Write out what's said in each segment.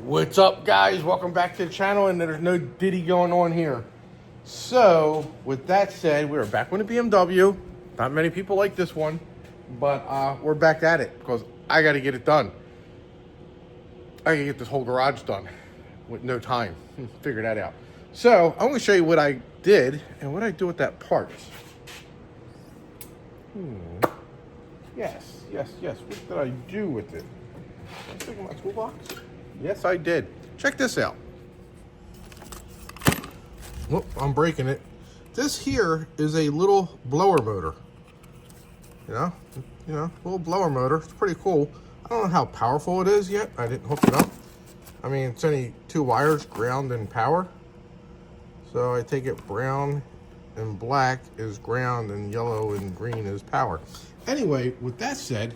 What's up, guys? Welcome back to the channel, and there's no Diddy going on here. So with that said, we're back with a BMW. Not many people like this one, but we're back at it because I got to get it done. I got to get this whole garage done with no time. Figure that out. So I'm going to show you what I did and what I do with that part. Yes. What did I do with it? Did I take my toolbox? Yes, I did. Check this out. Whoop, I'm breaking it. This here is a little blower motor. You know, little blower motor. It's pretty cool. I don't know how powerful it is yet. I didn't hook it up. I mean, it's only 2 wires, ground and power. So I take it brown and black is ground and yellow and green is power. Anyway, with that said,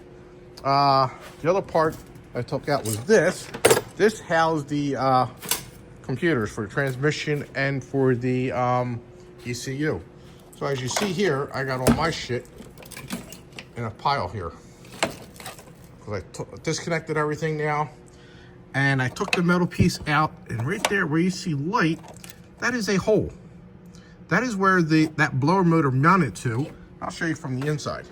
the other part I took out was this. This housed the computers for the transmission and for the ECU. So as you see here, I got all my shit in a pile here. Because I disconnected everything now. And I took the metal piece out, and right there where you see light, that is a hole. That is where that blower motor mounted to. I'll show you from the inside.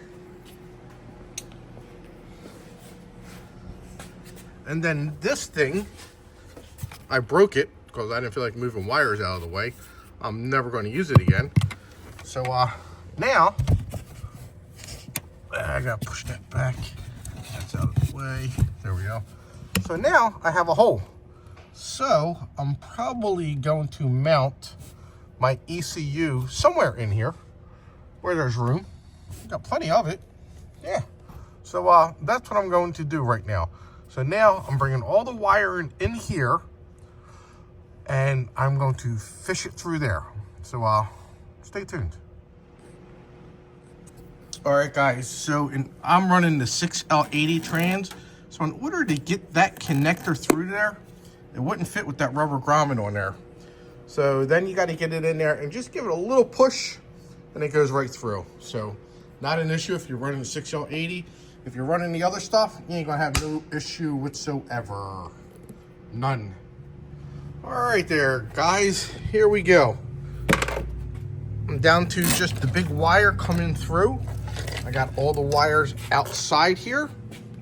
And then this thing, I broke it because I didn't feel like moving wires out of the way. I'm never going to use it again. So now, I got to push that back. That's out of the way. There we go. So now I have a hole. So I'm probably going to mount my ECU somewhere in here where there's room. Got plenty of it. Yeah. So that's what I'm going to do right now. So now I'm bringing all the wiring in here, and I'm going to fish it through there. So stay tuned. All right, guys. So I'm running the 6L80 trans. So in order to get that connector through there, it wouldn't fit with that rubber grommet on there. So then you got to get it in there and just give it a little push, and it goes right through. So not an issue if you're running the 6L80. If you're running the other stuff, you ain't gonna have no issue whatsoever. None. All right there, guys, here we go. I'm down to just the big wire coming through. I got all the wires outside here,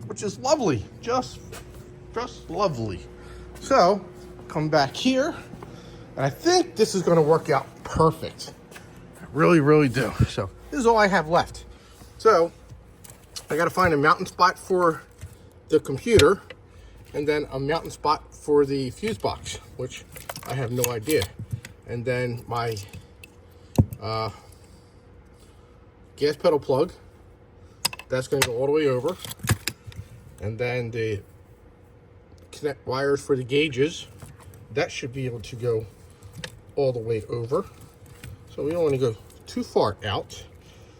which is lovely, just lovely. So, come back here, and I think this is gonna work out perfect. I really do. So, this is all I have left. So, I got to find a mounting spot for the computer and then a mounting spot for the fuse box, which I have no idea. And then my gas pedal plug, that's going to go all the way over. And then the connect wires for the gauges, that should be able to go all the way over. So we don't want to go too far out.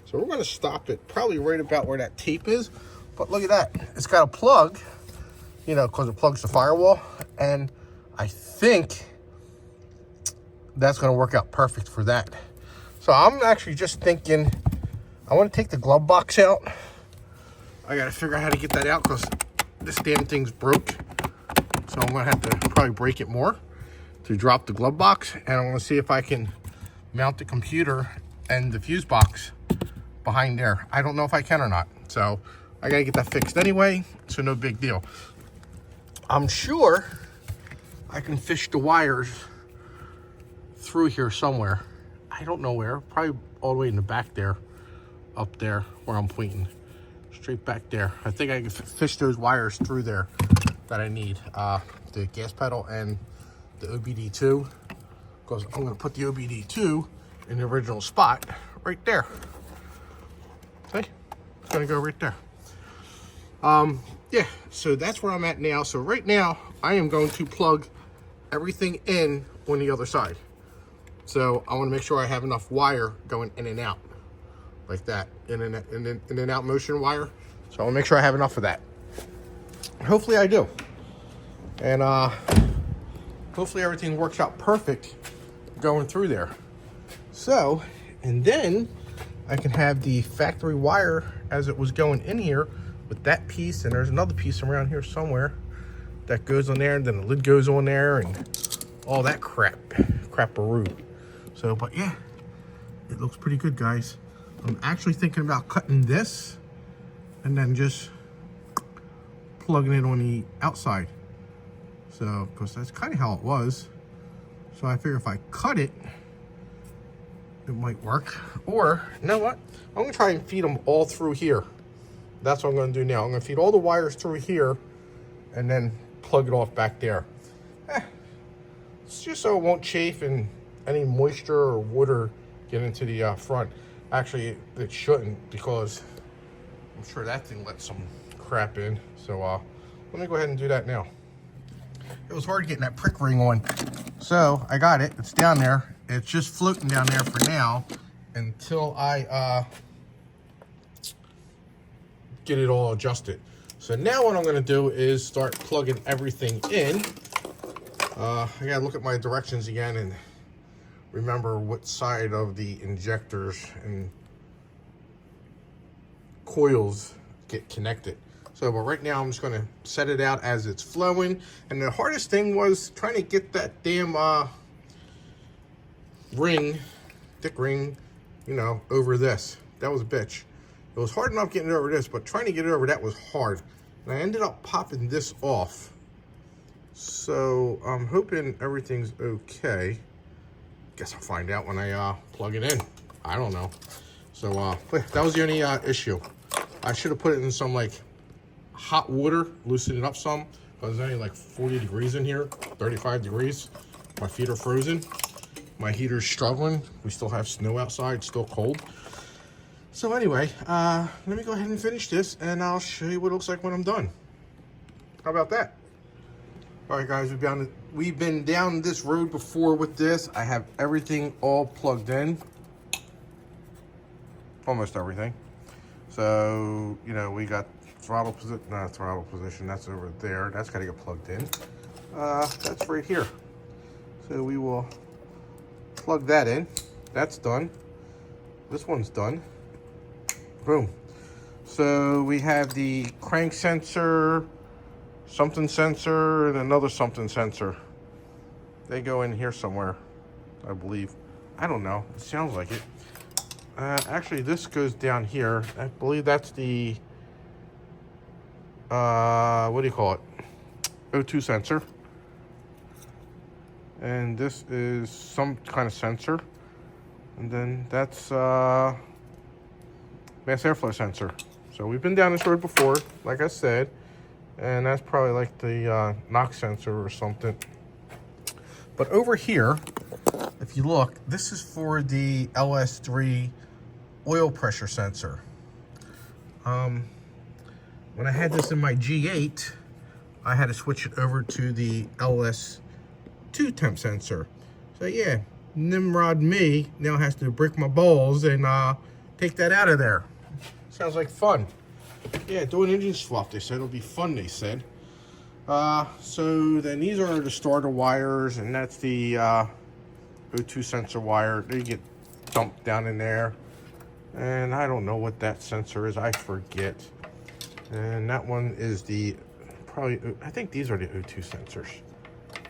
So we're going to stop it probably right about where that tape is. But look at that. It's got a plug, you know, because it plugs the firewall. And I think that's going to work out perfect for that. So I'm actually just thinking, I want to take the glove box out. I got to figure out how to get that out because this damn thing's broke. So I'm going to have to probably break it more to drop the glove box. And I'm going to see if I can mount the computer and the fuse box behind there. I don't know if I can or not. So I gotta get that fixed anyway, so no big deal. I'm sure I can fish the wires through here somewhere. I don't know where, probably all the way in the back there, up there where I'm pointing, straight back there. I think I can fish those wires through there that I need, the gas pedal and the OBD2, because I'm gonna put the OBD2 in the original spot right there. Okay, it's gonna go right there. Yeah, so that's where I'm at now. So right now, I am going to plug everything in on the other side. So I wanna make sure I have enough wire going in and out, like that, in and out motion wire. So I wanna make sure I have enough of that. Hopefully I do. And hopefully everything works out perfect going through there. So, and then I can have the factory wire as it was going in here with that piece, and there's another piece around here somewhere that goes on there, and then the lid goes on there, and all that crap-a-roo. So, but yeah, it looks pretty good, guys. I'm actually thinking about cutting this and then just plugging it on the outside. So, because that's kind of how it was. So I figure if I cut it, it might work. Or, you know what? I'm going to try and feed them all through here. That's what I'm going to do now. I'm going to feed all the wires through here and then plug it off back there. It's just so it won't chafe and any moisture or water get into the front. Actually, it shouldn't, because I'm sure that thing let some crap in. So let me go ahead and do that now. It was hard getting that prick ring on. So I got it. It's down there. It's just floating down there for now until I get it all adjusted. So now what I'm going to do is start plugging everything in. I got to look at my directions again and remember what side of the injectors and coils get connected. So, but right now I'm just going to set it out as it's flowing. And the hardest thing was trying to get that damn ring, thick ring, you know, over this. That was a bitch. It was hard enough getting it over this, but trying to get it over that was hard. And I ended up popping this off. So I'm hoping everything's okay. Guess I'll find out when I plug it in. I don't know. So that was the only issue. I should have put it in some like hot water, loosen it up some, because it's only like 40 degrees in here, 35 degrees. My feet are frozen. My heater's struggling. We still have snow outside, still cold. So anyway, let me go ahead and finish this, and I'll show you what it looks like when I'm done. How about that? All right, guys, we've been down this road before with this. I have everything all plugged in. Almost everything. So, you know, we got throttle position, that's over there. That's got to get plugged in. That's right here. So we will plug that in. That's done. This one's done. Boom. So we have the crank sensor, something sensor, and another something sensor. They go in here somewhere, I believe. I don't know. It sounds like it. Actually, this goes down here. I believe that's the, what do you call it? O2 sensor. And this is some kind of sensor. And then that's mass airflow sensor. So we've been down this road before, like I said. And that's probably like the NOx sensor or something. But over here, if you look, this is for the LS3 oil pressure sensor. When I had this in my G8, I had to switch it over to the LS2 temp sensor. So yeah, Nimrod me now has to break my balls and take that out of there. Sounds like fun. Yeah, do an engine swap, they said. It'll be fun, they said. So then these are the starter wires, and that's the O2 sensor wire. They get dumped down in there. And I don't know what that sensor is. I forget. And that one is the, probably, I think these are the O2 sensors.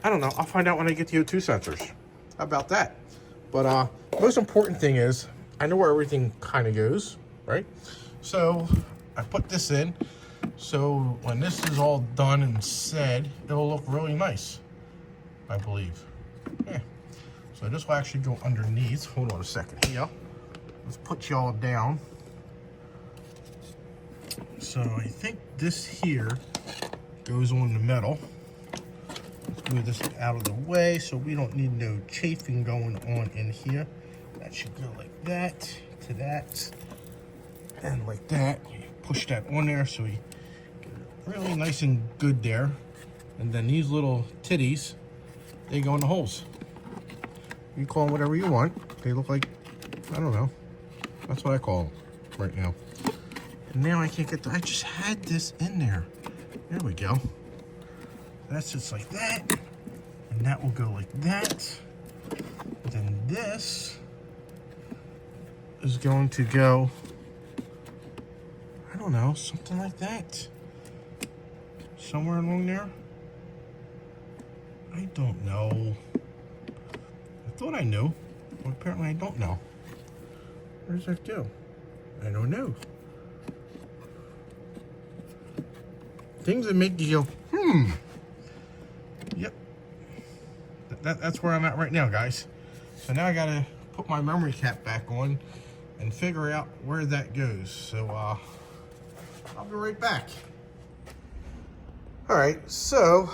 I don't know. I'll find out when I get the O2 sensors. How about that? But most important thing is, I know where everything kind of goes, right? So I put this in. So when this is all done and said, it'll look really nice, I believe. Yeah. So this will actually go underneath. Hold on a second here. Let's put y'all down. So I think this here goes on the metal. Let's move this out of the way so we don't need no chafing going on in here. That should go like that to that. And like that. You push that on there so we get it really nice and good there. And then these little titties, they go in the holes. You call them whatever you want. They look like, I don't know. That's what I call them right now. And now I can't get I just had this in there. There we go. That's just like that. And that will go like that. Then this is going to go, I don't know, something like that. Somewhere along there. I don't know. I thought I knew, but apparently I don't know. Where does that go? I don't know. Things that make you go, Yep. That's where I'm at right now, guys. So now I gotta put my memory cap back on and figure out where that goes. So I'll be right back. All right, so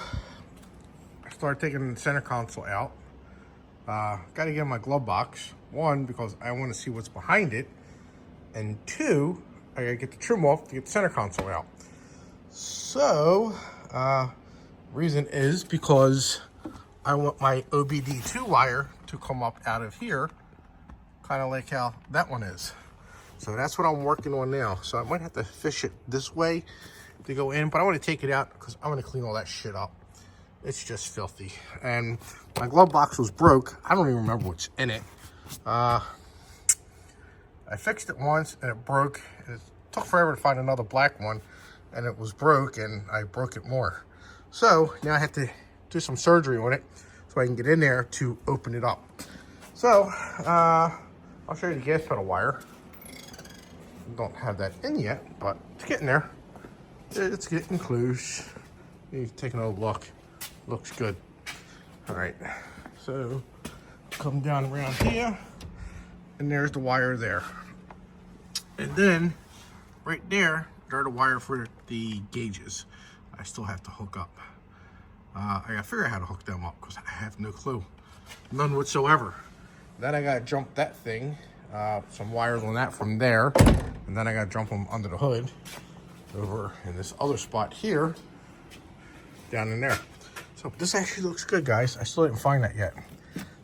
I started taking the center console out. Got to get in my glove box. One, because I want to see what's behind it, and two, I gotta get the trim off to get the center console out. So, reason is because I want my OBD2 wire to come up out of here, kind of like how that one is. So that's what I'm working on now. So I might have to fish it this way to go in, but I want to take it out because I want to clean all that shit up. It's just filthy. And my glove box was broke. I don't even remember what's in it. I fixed it once and it broke. And it took forever to find another black one, and it was broke, and I broke it more. So now I have to do some surgery on it so I can get in there to open it up. So I'll show you the gas pedal wire. Don't have that in yet, but it's getting there. It's getting close. You take another look. Looks good. All right, so come down around here, and there's the wire there. And then right there, there's the wire for the gauges. I still have to hook up. I gotta figure out how to hook them up because I have no clue. None whatsoever. Then I gotta jump that thing, some wires on that from there, and then I gotta jump them under the hood over in this other spot here, down in there. So this actually looks good, guys. I still didn't find that yet.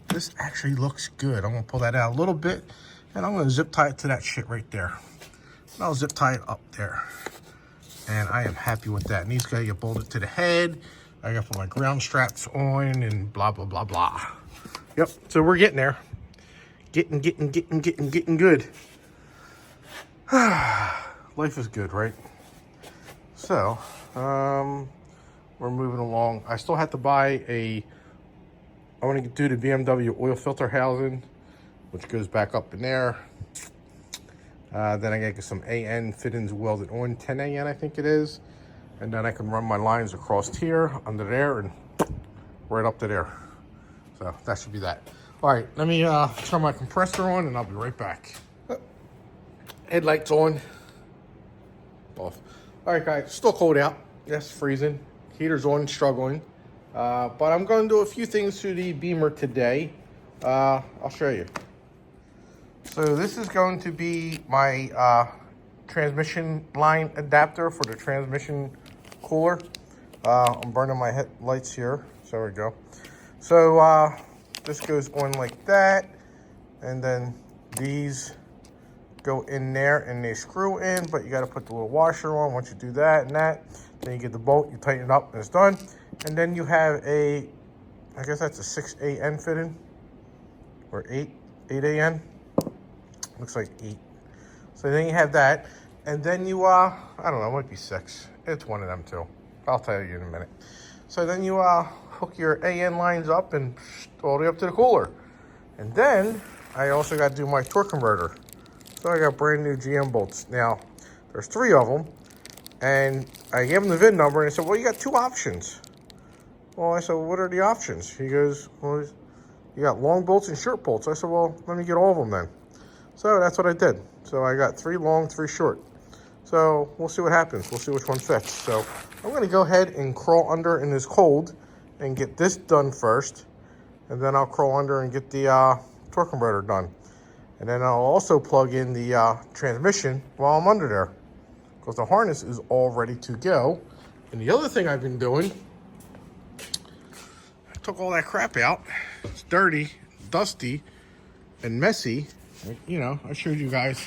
This actually looks good. I'm gonna pull that out a little bit, and I'm gonna zip tie it to that shit right there. And I'll zip tie it up there. And I am happy with that. And these gotta get bolted to the head. I gotta put my ground straps on and blah, blah, blah, blah. Yep, so we're getting there. Getting good. Life is good, right? So, we're moving along. I still have to buy I want to do the BMW oil filter housing, which goes back up in there. Then I gotta get some AN fittings welded on, 10 AN I think it is. And then I can run my lines across here, under there, and right up to there. So that should be that. All right, let me turn my compressor on and I'll be right back. Headlights on, off. All right, guys, still cold out. Yes, freezing. Heater's on, struggling. But I'm going to do a few things to the Beamer today. I'll show you. So this is going to be my transmission line adapter for the transmission cooler. I'm burning my headlights here. So there we go. So this goes on like that. And then these go in there and they screw in, but you got to put the little washer on. Once you do that and that, then you get the bolt, you tighten it up, and it's done. And then you have I guess that's a 6 AN fitting, or 8 AN. Looks like 8. So then you have that, and then you I don't know, it might be 6. It's one of them too. I'll tell you in a minute. So then you hook your AN lines up and all the way up to the cooler. And then I also got to do my torque converter. So I got brand new GM bolts. Now, there's 3 of them, and I gave him the VIN number, and he said, well, you got 2 options. Well, I said, well, what are the options? He goes, well, you got long bolts and short bolts. I said, well, let me get all of them then. So that's what I did. So I got 3 long, 3 short. So we'll see what happens. We'll see which one fits. So I'm going to go ahead and crawl under in this cold and get this done first, and then I'll crawl under and get the torque converter done. And then I'll also plug in the transmission while I'm under there, because the harness is all ready to go. And the other thing I've been doing, I took all that crap out. It's dirty, dusty, and messy. You know, I showed you guys.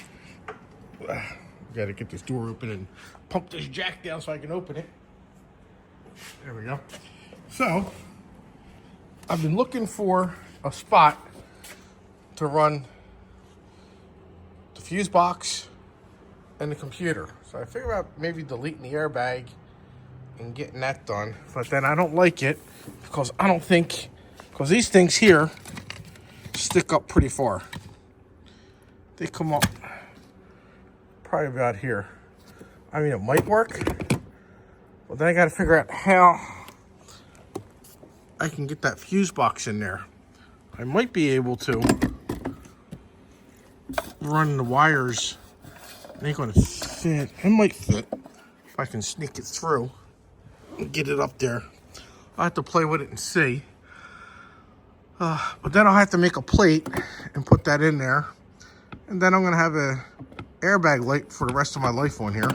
Got to get this door open and pump this jack down so I can open it. There we go. So, I've been looking for a spot to run the fuse box and the computer. So I figured out maybe deleting the airbag and getting that done. But then I don't like it because I don't think, because these things here stick up pretty far. They come up probably about here. I mean, it might work, but then I got to figure out how I can get that fuse box in there. I might be able to run the wires. It ain't gonna fit. It might fit if I can sneak it through and get it up there. I'll have to play with it and see. But then I'll have to make a plate and put that in there. And then I'm gonna have a airbag light for the rest of my life on here.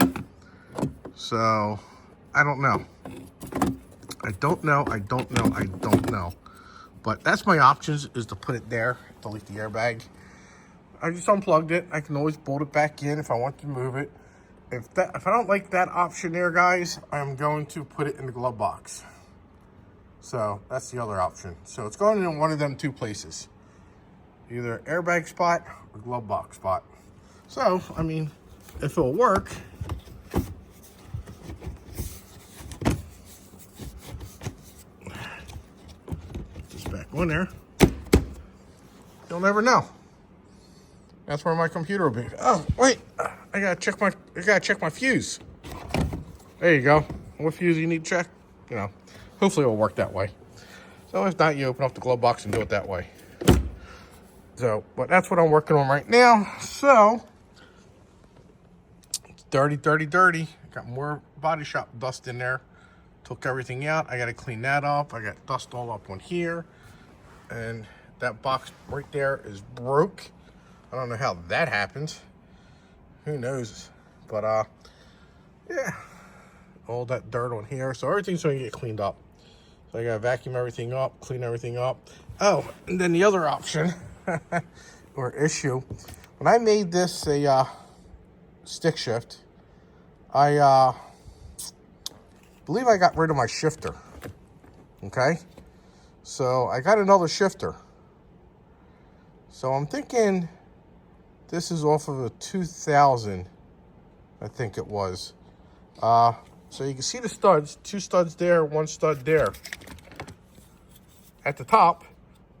So, I don't know. I don't know. But that's my options, is to put it there, delete the airbag. I just unplugged it. I can always bolt it back in if I want to move it. If I don't like that option there, guys, I'm going to put it in the glove box. So that's the other option. So it's going in one of them two places. Either airbag spot or glove box spot. So, I mean, if it'll work. Put this back on there. You'll never know. That's where my computer will be. Oh, wait. I gotta check my fuse. There you go. What fuse you need to check? You know, hopefully it'll work that way. So if not, you open up the glove box and do it that way. So, but that's what I'm working on right now. So, it's dirty. Got more body shop dust in there. Took everything out. I gotta clean that up. I got dust all up on here. And that box right there is broke. I don't know how that happens. Who knows? But, yeah. All that dirt on here. So everything's going to get cleaned up. So I got to vacuum everything up, clean everything up. Oh, and then the other option, or issue, when I made this a stick shift, I believe I got rid of my shifter. Okay? So I got another shifter. So I'm thinking this is off of a 2000, I think it was. So you can see the studs, 2 studs there, 1 stud there. At the top,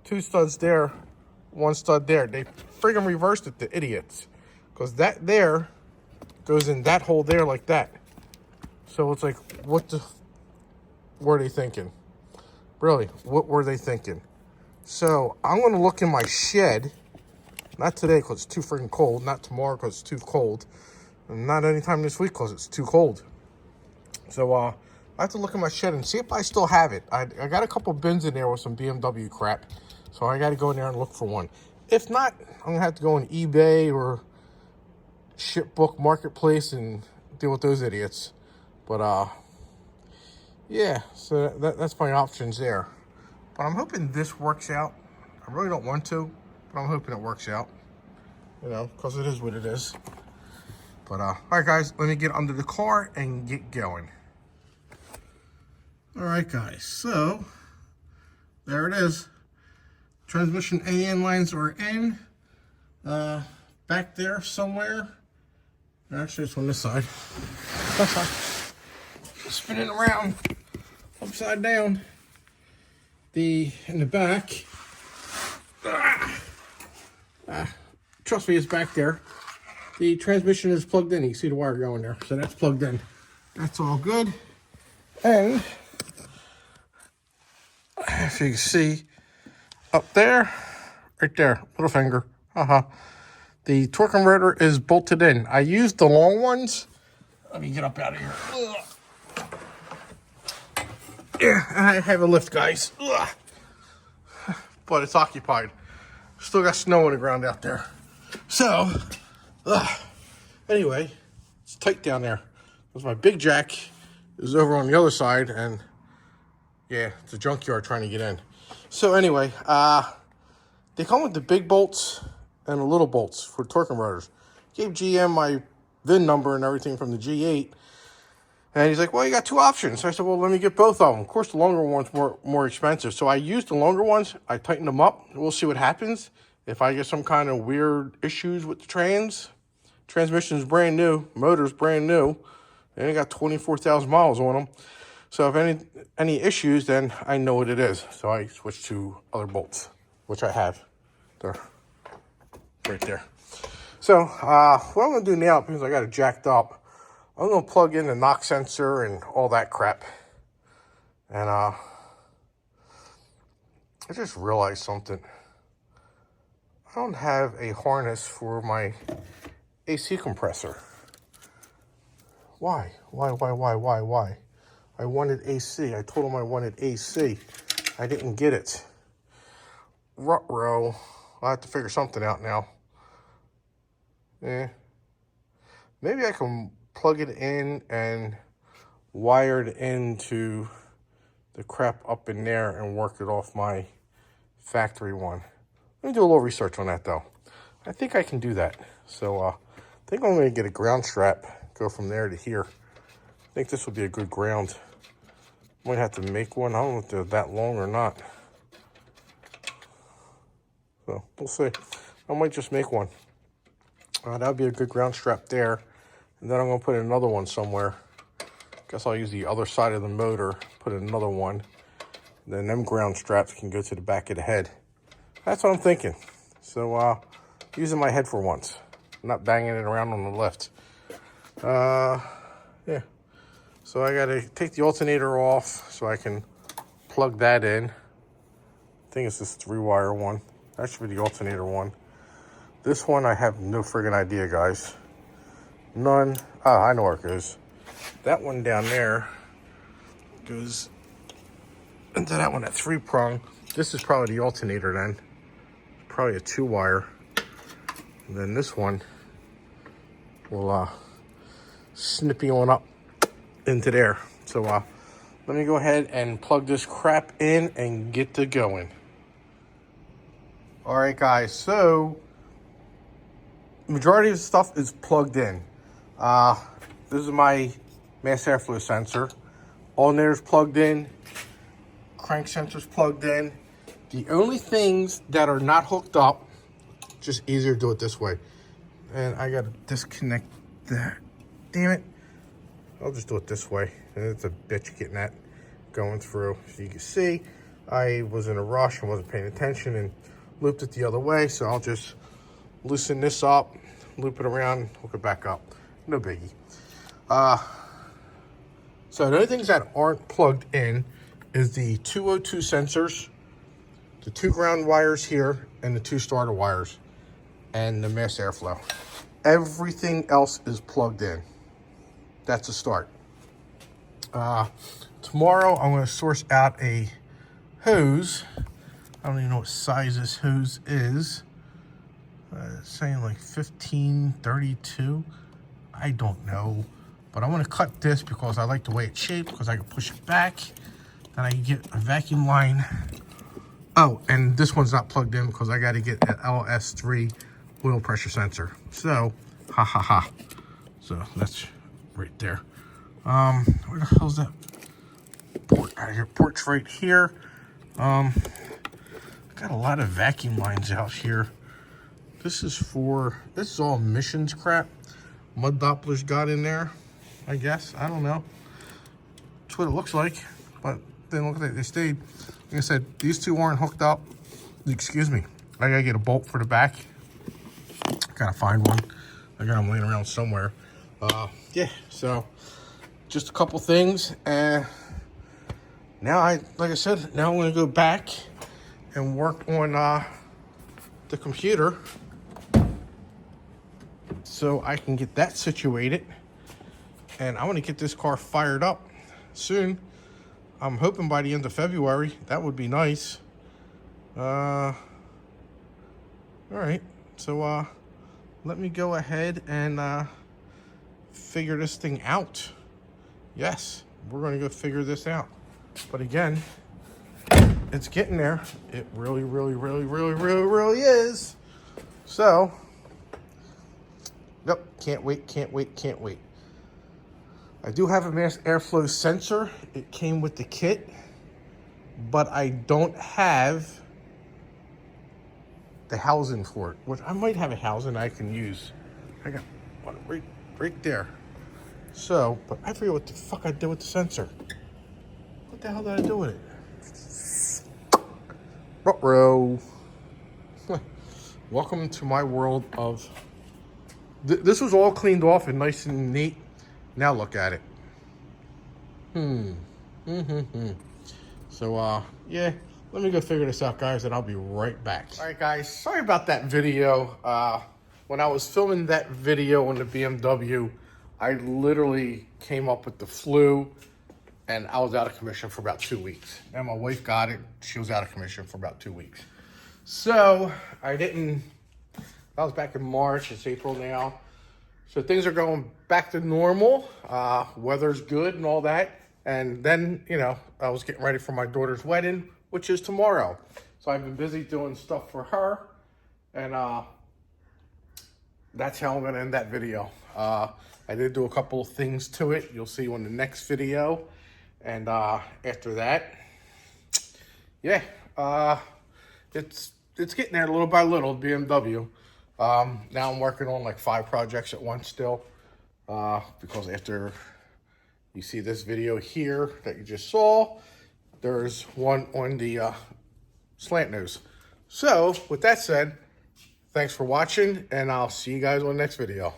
2 studs there, 1 stud there. They friggin' reversed it, the idiots. Because that there goes in that hole there like that. So it's like, what the were they thinking? Really, what were they thinking? So I'm gonna look in my shed. Not today because it's too freaking cold. Not tomorrow because it's too cold. And not anytime this week because it's too cold. So I have to look in my shed and see if I still have it. I got a couple bins in there with some BMW crap. So I got to go in there and look for one. If not, I'm going to have to go on eBay or Shipbook Marketplace and deal with those idiots. But yeah, so that's my options there. But I'm hoping this works out. I really don't want to. But I'm hoping it works out, you know, because it is what it is. But, all right, guys, let me get under the car and get going. All right, guys, so there it is. Transmission AN lines are in. Back there somewhere. Actually, it's on this side. Spinning around upside down. In the back. Trust me, it's back there. The transmission is plugged in. You can see the wire going there. So that's plugged in. That's all good. And if you can see up there, right there, little finger. The torque converter is bolted in. I used the long ones. Let me get up out of here. Ugh. Yeah, I have a lift, guys. Ugh. But it's occupied. Still got snow on the ground out there. So, anyway, it's tight down there. Because my big jack is over on the other side, and yeah, it's a junkyard trying to get in. So anyway, they come with the big bolts and the little bolts for torque converters. Gave GM my VIN number and everything from the G8. And he's like, well, you got 2 options. So I said, well, let me get both of them. Of course, the longer one's more expensive. So I used the longer ones. I tightened them up. We'll see what happens. If I get some kind of weird issues with the transmission's brand new, motor's brand new, and it got 24,000 miles on them. So if any issues, then I know what it is. So I switch to other bolts, which I have. They're right there. So what I'm gonna do now, because I got it jacked up, I'm gonna plug in the knock sensor and all that crap. And I just realized something. I don't have a harness for my AC compressor. Why? Why? I wanted AC. I told him I wanted AC. I didn't get it. Ruh-roh. I'll have to figure something out now. Maybe I can plug it in and wire it into the crap up in there and work it off my factory one. Let me do a little research on that though. I think I can do that. So I think I'm going to get a ground strap, go from there to here. I think this would be a good ground. Might have to make one. I don't know if they're that long or not. So we'll see. I might just make one. That would be a good ground strap there. And then I'm going to put another one somewhere. Guess I'll use the other side of the motor, put another one. Then them ground straps can go to the back of the head. That's what I'm thinking. So using my head for once. Not banging it around on the lift. Yeah. So I got to take the alternator off so I can plug that in. I think it's this 3-wire one. That should be the alternator one. This one, I have no friggin' idea, guys. None. I know where it goes. That one down there goes into that one, that 3-prong. This is probably the alternator then. Probably a 2-wire. And then this one will snippy on up into there. So let me go ahead and plug this crap in and get to going. All right, guys, so majority of the stuff is plugged in. This is my mass airflow sensor. Alternator is plugged in. Crank sensor's plugged in. The only things that are not hooked up, just easier to do it this way. And I gotta disconnect that. Damn it. I'll just do it this way. It's a bitch getting that going through. So you can see, I was in a rush and wasn't paying attention and looped it the other way. So I'll just loosen this up, loop it around, hook it back up. No biggie. So the only things that aren't plugged in is the 202 sensors, the 2 ground wires here, and the 2 starter wires, and the mass airflow. Everything else is plugged in. That's a start. Tomorrow I'm going to source out a hose. I don't even know what size this hose is. It's saying like 1532. I don't know. But I want to cut this because I like the way it's shaped, because I can push it back. Then I can get a vacuum line. Oh, and this one's not plugged in because I got to get an LS3 oil pressure sensor. So, ha. So that's right there. Where the hell's that port out of here? Port's right here. Got a lot of vacuum lines out here. This is all emissions crap. Mud Doppler's got in there, I guess. I don't know. That's what it looks like. But they look like they stayed. Like I said, these two aren't hooked up. Excuse me. I gotta get a bolt for the back. Gotta find one. I got them laying around somewhere. Yeah, so just a couple things. And now like I said, now I'm gonna go back and work on the computer so I can get that situated. And I want to get this car fired up soon. I'm hoping by the end of February. That would be nice. All right, so let me go ahead and figure this thing out. Yes, we're going to go figure this out. But again, it's getting there. It really is. So, yep, can't wait. I do have a mass airflow sensor. It came with the kit, but I don't have the housing for it, which I might have a housing I can use. I got one right there. So, but I forget what the fuck I did with the sensor. What the hell did I do with it? Ruh-roh. Welcome to my world of... This was all cleaned off and nice and neat. Now look at it. So, yeah, let me go figure this out, guys, and I'll be right back. All right, guys, sorry about that video. When I was filming that video on the BMW, I literally came up with the flu, and I was out of commission for about 2 weeks. And my wife got it. She was out of commission for about 2 weeks. So, that was back in March. It's April now. So things are going back to normal. Weather's good and all that. And then, you know, I was getting ready for my daughter's wedding, which is tomorrow. So I've been busy doing stuff for her. And that's how I'm going to end that video. I did do a couple of things to it. You'll see on the next video. And after that, yeah, it's getting there little by little, BMW. Now I'm working on like 5 projects at once still, because after you see this video here that you just saw, there's one on the slant nose. So with that said, thanks for watching, and I'll see you guys on the next video.